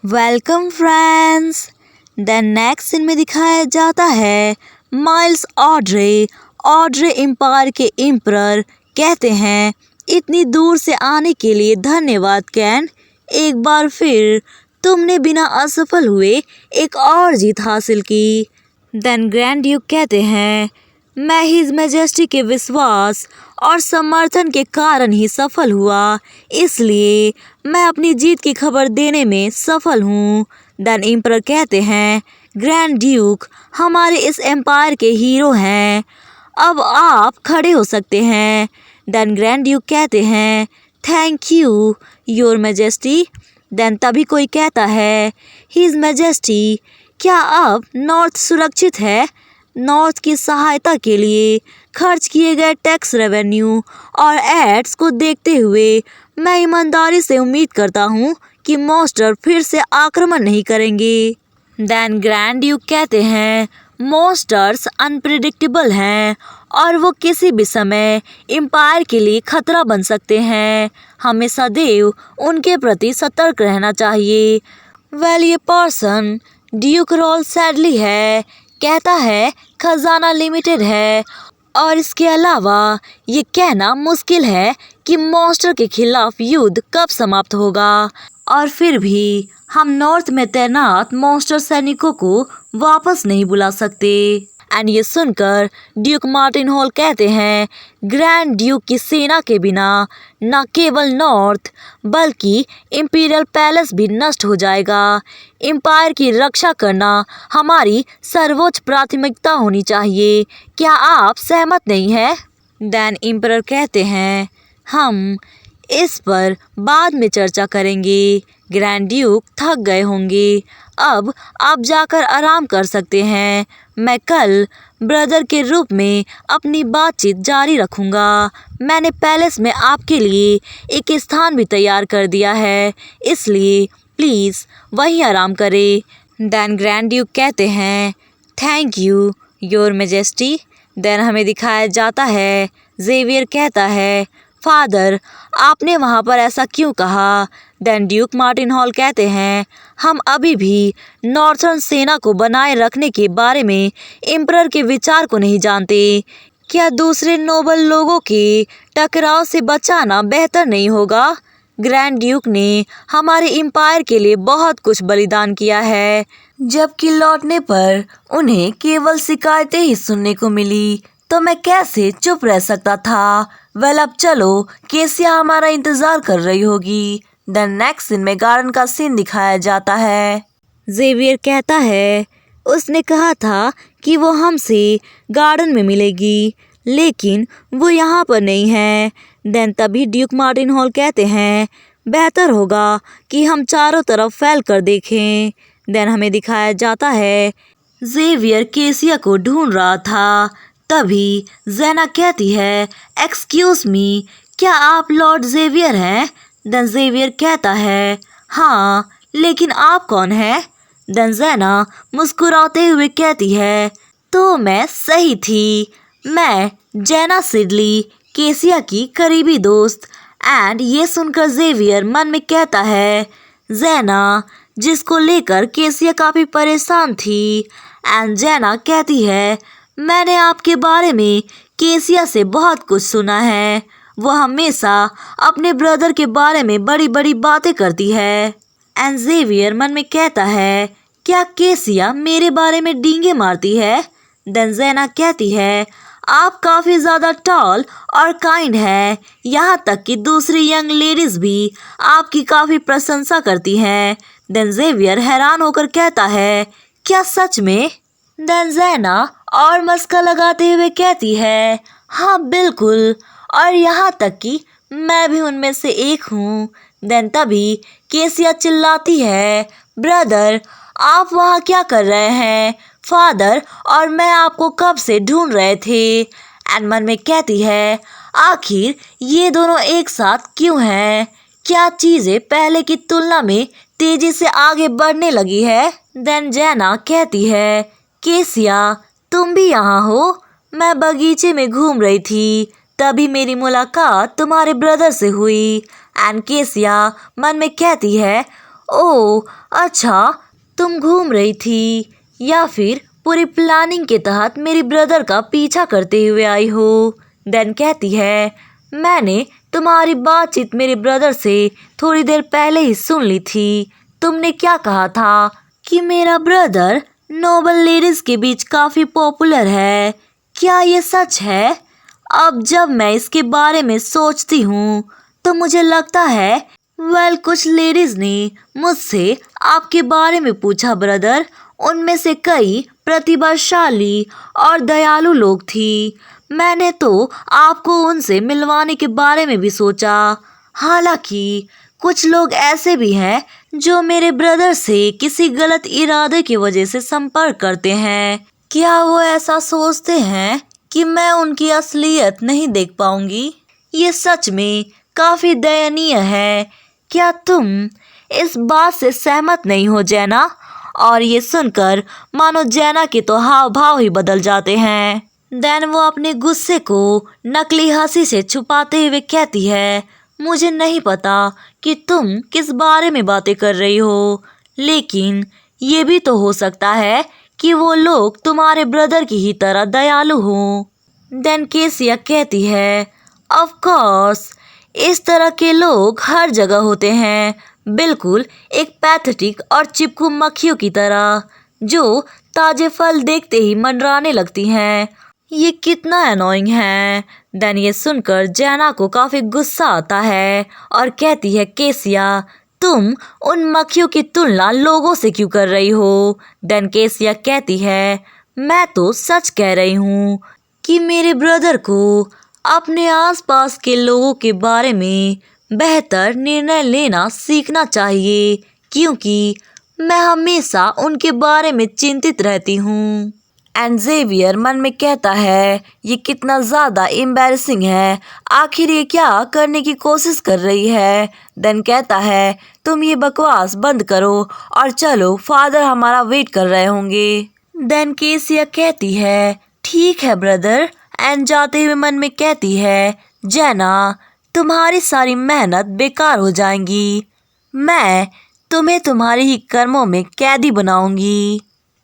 Welcome friends. Then next scene में दिखाया जाता है माइल्स ऑड्रे। ऑड्रे एम्पायर के एम्परर कहते हैं, इतनी दूर से आने के लिए धन्यवाद कैन। एक बार फिर तुमने बिना असफल हुए एक और जीत हासिल की। देन ग्रैंड ड्यूक कहते हैं, मैं हिज मैजेस्टी के विश्वास और समर्थन के कारण ही सफल हुआ, इसलिए मैं अपनी जीत की खबर देने में सफल हूँ। देन एम्परर कहते हैं, ग्रैंड ड्यूक हमारे इस एम्पायर के हीरो हैं, अब आप खड़े हो सकते हैं। देन ग्रैंड ड्यूक कहते हैं, thank you your majesty. Then तभी कोई कहता है, हिज मैजेस्टी क्या अब नॉर्थ सुरक्षित है? नॉर्थ की सहायता के लिए खर्च किए गए टैक्स रेवेन्यू और एड्स को देखते हुए मैं ईमानदारी से उम्मीद करता हूँ कि मॉन्स्टर फिर से आक्रमण नहीं करेंगे। देन ग्रैंड ड्यूक कहते हैं, मॉन्स्टर्स अनप्रिडिक्टेबल हैं और वो किसी भी समय एम्पायर के लिए खतरा बन सकते हैं। हमें सदैव उनके प्रति सतर्क रहना चाहिए। वेल ये पर्सन ड्यूक रोल सैडली है, कहता है खजाना लिमिटेड है और इसके अलावा ये कहना मुश्किल है कि मॉन्स्टर के खिलाफ युद्ध कब समाप्त होगा। और फिर भी हम नॉर्थ में तैनात मॉन्स्टर सैनिकों को वापस नहीं बुला सकते। एंड ये सुनकर ड्यूक मार्टिन हॉल कहते हैं, ग्रैंड ड्यूक की सेना के बिना न केवल नॉर्थ बल्कि इंपीरियल पैलेस भी नष्ट हो जाएगा। एम्पायर की रक्षा करना हमारी सर्वोच्च प्राथमिकता होनी चाहिए। क्या आप सहमत नहीं हैं? देन एम्परर कहते हैं, हम इस पर बाद में चर्चा करेंगे। ग्रैंड ड्यूक थक गए होंगे, अब आप जाकर आराम कर सकते हैं। मैं कल ब्रदर के रूप में अपनी बातचीत जारी रखूंगा। मैंने पैलेस में आपके लिए एक स्थान भी तैयार कर दिया है, इसलिए प्लीज़ वहीं आराम करें। देन ग्रैंड ड्यूक कहते हैं, thank you your majesty. Then हमें दिखाया जाता है, जेवियर कहता है, फादर आपने वहाँ पर ऐसा क्यों कहा? देन ड्यूक मार्टिन हॉल कहते हैं, हम अभी भी नॉर्थर्न सेना को बनाए रखने के बारे में एम्परर के विचार को नहीं जानते। क्या दूसरे नोबल लोगों के टकराव से बचाना बेहतर नहीं होगा? ग्रैंड ड्यूक ने हमारे एम्पायर के लिए बहुत कुछ बलिदान किया है, जबकि लौटने पर उन्हें केवल शिकायतें ही सुनने को मिली, तो मैं कैसे चुप रह सकता था। वेल अब चलो, केसिया हमारा इंतजार कर रही होगी। देन नेक्स्ट सीन में गार्डन का सीन दिखाया जाता है। जेवियर कहता है, उसने कहा था कि वो हमसे गार्डन में मिलेगी, लेकिन वो यहाँ पर नहीं है। देन तभी ड्यूक मार्टिन हॉल कहते हैं, बेहतर होगा कि हम चारों तरफ फैल कर देखें। देन हमें दिखाया जाता है, जेवियर केसिया को ढूंढ रहा था। तभी जेना कहती है, एक्सक्यूज मी, क्या आप लॉर्ड जेवियर हैं? देन जेवियर कहता है, हाँ, लेकिन आप कौन हैं? देन जेना मुस्कुराते हुए कहती है, तो मैं सही थी, मैं जेना सिडली, केसिया की करीबी दोस्त। एंड ये सुनकर जेवियर मन में कहता है, जेना, जिसको लेकर केसिया काफ़ी परेशान थी। एंड जेना कहती है, मैंने आपके बारे में केसिया से बहुत कुछ सुना है, वो हमेशा अपने ब्रदर के बारे में बड़ी बड़ी बातें करती है। एंड जेवियर मन में कहता है, क्या केसिया मेरे बारे में डींगे मारती है? देन जेना कहती है, आप काफ़ी ज़्यादा टॉल और काइंड हैं, यहाँ तक कि दूसरी यंग लेडीज भी आपकी काफ़ी प्रशंसा करती हैं। देन जेवियर हैरान होकर कहता है, क्या सच में? देन जेना और मस्का लगाते हुए कहती है, हाँ बिल्कुल, और यहाँ तक कि मैं भी उनमें से एक हूँ। देन तभी केसिया चिल्लाती है, ब्रदर आप वहाँ क्या कर रहे हैं? फादर और मैं आपको कब से ढूंढ रहे थे। एंड मन में कहती है, आखिर ये दोनों एक साथ क्यों हैं? क्या चीज़ें पहले की तुलना में तेजी से आगे बढ़ने लगी है? देन जेना कहती है, केसिया तुम भी यहाँ हो? मैं बगीचे में घूम रही थी, तभी मेरी मुलाकात तुम्हारे ब्रदर से हुई। एंड केसिया मन में कहती है, ओह अच्छा, तुम घूम रही थी या फिर पूरी प्लानिंग के तहत मेरी ब्रदर का पीछा करते हुए आई हो। देन कहती है, मैंने तुम्हारी बातचीत मेरे ब्रदर से थोड़ी देर पहले ही सुन ली थी। तुमने क्या कहा था कि मेरा ब्रदर नोबल लेडीज के बीच काफी पॉपुलर है। क्या ये सच है? अब जब मैं इसके बारे में सोचती हूँ तो मुझे लगता है कुछ लेडीज ने मुझसे आपके बारे में पूछा ब्रदर। उनमें से कई प्रतिभाशाली और दयालु लोग थी। मैंने तो आपको उनसे मिलवाने के बारे में भी सोचा। हालांकि कुछ लोग ऐसे भी हैं जो मेरे ब्रदर से किसी गलत इरादे की वजह से संपर्क करते हैं। क्या वो ऐसा सोचते हैं कि मैं उनकी असलियत नहीं देख पाऊंगी? ये सच में काफी दयनीय है। क्या तुम इस बात से सहमत नहीं हो जैना? और ये सुनकर मानो जैना के तो हाव भाव ही बदल जाते हैं। देन वो अपने गुस्से को नकली हंसी से छुपाते हुए कहती है, मुझे नहीं पता कि तुम किस बारे में बातें कर रही हो, लेकिन ये भी तो हो सकता है कि वो लोग तुम्हारे ब्रदर की ही तरह दयालु हों। देन केसिया कहती है, ऑफ कोर्स, इस तरह के लोग हर जगह होते हैं, बिल्कुल एक पैथेटिक और चिपकू मक्खियों की तरह जो ताजे फल देखते ही मंडराने लगती हैं। ये कितना अनोइंग है। देन ये सुनकर जैना को काफी गुस्सा आता है और कहती है, केसिया तुम उन मक्खियों की तुलना लोगों से क्यों कर रही हो? देन केसिया कहती है, मैं तो सच कह रही हूँ कि मेरे ब्रदर को अपने आसपास के लोगों के बारे में बेहतर निर्णय लेना सीखना चाहिए, क्योंकि मैं हमेशा उनके बारे में चिंतित रहती हूँ। एंड जेवियर मन में कहता है, ये कितना ज़्यादा एम्बैरेसिंग है, आखिर ये क्या करने की कोशिश कर रही है? देन कहता है, तुम ये बकवास बंद करो और चलो, फादर हमारा वेट कर रहे होंगे। देन केसिया कहती है, ठीक है ब्रदर। एंड जाते हुए मन में कहती है, जैना तुम्हारी सारी मेहनत बेकार हो जाएंगी, मैं तुम्हें तुम्हारे ही कर्मों में कैदी बनाऊंगी।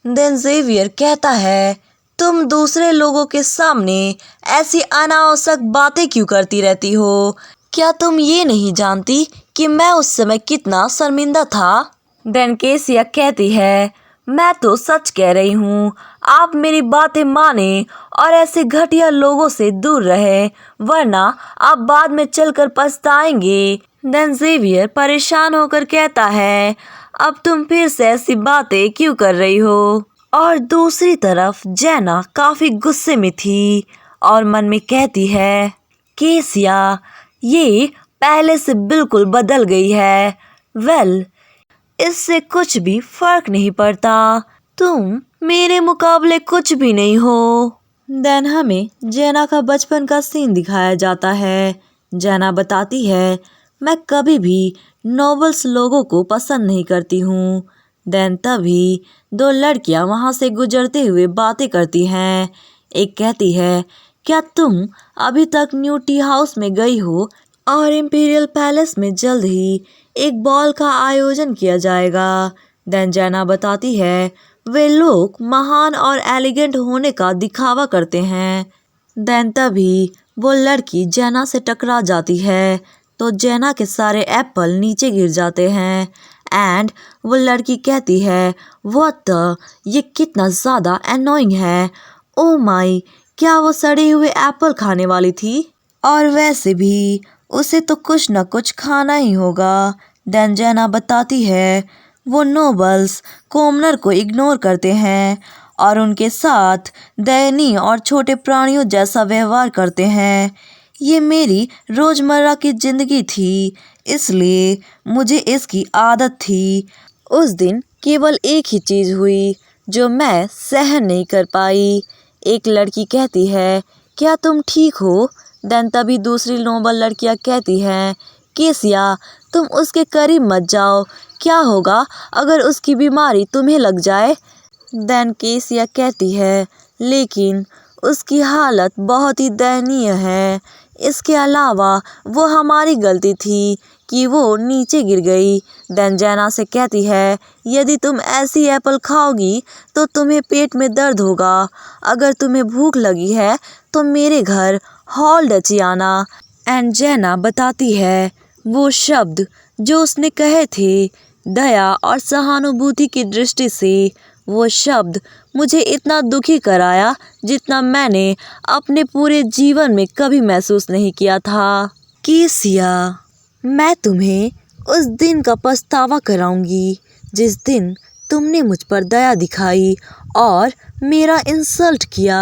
देन जेवियर कहता है, तुम दूसरे लोगों के सामने ऐसी अनावश्यक बातें क्यों करती रहती हो? क्या तुम ये नहीं जानती कि मैं उस समय कितना शर्मिंदा था? देन केसिया कहती है, मैं तो सच कह रही हूँ, आप मेरी बातें माने और ऐसे घटिया लोगों से दूर रहे, वरना आप बाद में चलकर पछताएंगे। देन जेवियर परेशान होकर कहता है, अब तुम फिर से ऐसी बातें क्यों कर रही हो? और दूसरी तरफ जैना काफी गुस्से में थी और मन में कहती है, केसिया ये पहले से बिल्कुल बदल गई है। इससे कुछ भी फर्क नहीं पड़ता, तुम मेरे मुकाबले कुछ भी नहीं हो। देन हमें जैना का बचपन का सीन दिखाया जाता है। जैना बताती है, मैं कभी भी नोबल्स लोगों को पसंद नहीं करती हूँ। देन तभी दो लड़कियाँ वहाँ से गुजरते हुए बातें करती हैं। एक कहती है, क्या तुम अभी तक न्यू टी हाउस में गई हो? और इम्पीरियल पैलेस में जल्द ही एक बॉल का आयोजन किया जाएगा। देन जैना बताती है, वे लोग महान और एलिगेंट होने का दिखावा करते हैं। देन तभी वो लड़की जैना से टकरा जाती है तो जैना के सारे एप्पल नीचे गिर जाते हैं। एंड वो लड़की कहती है, व्हाट द, ये कितना ज़्यादा एनोइंग है। ओ माई, क्या वो सड़े हुए एप्पल खाने वाली थी? और वैसे भी उसे तो कुछ न कुछ खाना ही होगा। देन जैना बताती है, वो नोबल्स कॉमनर को इग्नोर करते हैं और उनके साथ दयनीय और छोटे प्राणियों जैसा व्यवहार करते हैं। ये मेरी रोज़मर्रा की ज़िंदगी थी, इसलिए मुझे इसकी आदत थी। उस दिन केवल एक ही चीज़ हुई जो मैं सहन नहीं कर पाई। एक लड़की कहती है, क्या तुम ठीक हो? देन तभी दूसरी नोबल लड़कियां कहती हैं, केसिया तुम उसके करीब मत जाओ, क्या होगा अगर उसकी बीमारी तुम्हें लग जाए? देन केसिया कहती है, लेकिन उसकी हालत बहुत ही दयनीय है। इसके अलावा वो हमारी गलती थी कि वो नीचे गिर गई। देन जैना से कहती है, यदि तुम ऐसी एप्पल खाओगी तो तुम्हें पेट में दर्द होगा। अगर तुम्हें भूख लगी है तो मेरे घर हॉल डची आना। एंड जैना बताती है वो शब्द जो उसने कहे थे दया और सहानुभूति की दृष्टि से। वो शब्द मुझे इतना दुखी कराया जितना मैंने अपने पूरे जीवन में कभी महसूस नहीं किया था। केसिया, मैं तुम्हें उस दिन का पछतावा कराऊंगी जिस दिन तुमने मुझ पर दया दिखाई और मेरा इंसल्ट किया।